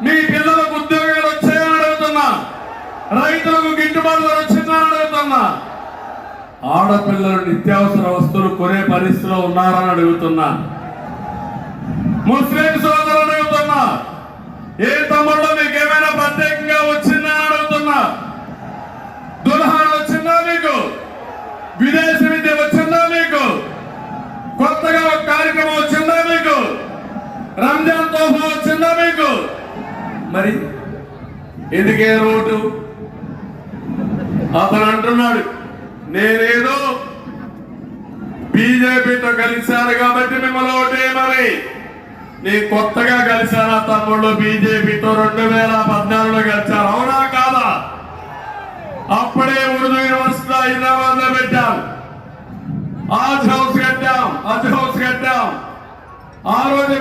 మీ పిల్లలకు ఉద్యోగాలు వచ్చాయని అడుగుతున్నా, రైతులకు గిట్టుబాటు ధర వచ్చిందని అడుగుతున్నా, ఆడపిల్లలు నిత్యావసర వస్తువులు కొనే పరిస్థితిలో ఉన్నారని అడుగుతున్నా, ముస్లిం సోదరులు అడుగుతున్నా, ఏ తమ్ముళ్ళు మీకు ఏమైనా ప్రత్యేకంగా వచ్చిందా అని అడుగుతున్నా, దుల్హాన్ వచ్చిందా మీకు, విదేశీ విద్య వచ్చిందా మీకు, కొత్తగా ఒక కార్యక్రమం వచ్చిందా మీకు, రంజాన్ తోఫా వచ్చిందా మీకు? మరి ఎందుకే ఓటు? అతను అంటున్నాడు నేనేదో బీజేపీతో కలిశాను కాబట్టి మిమ్మల్ని ఓటేయమని. నీ కొత్తగా కలిశానా తమ్ముళ్ళు? బీజేపీతో 2014లో కలిశారు, అవునా కాదా? అప్పుడే ఉర్దూ యూనివర్సిటీ హైదరాబాద్ లో పెట్టాం, హజ్ హౌస్ కట్టాం, ఆ రోజు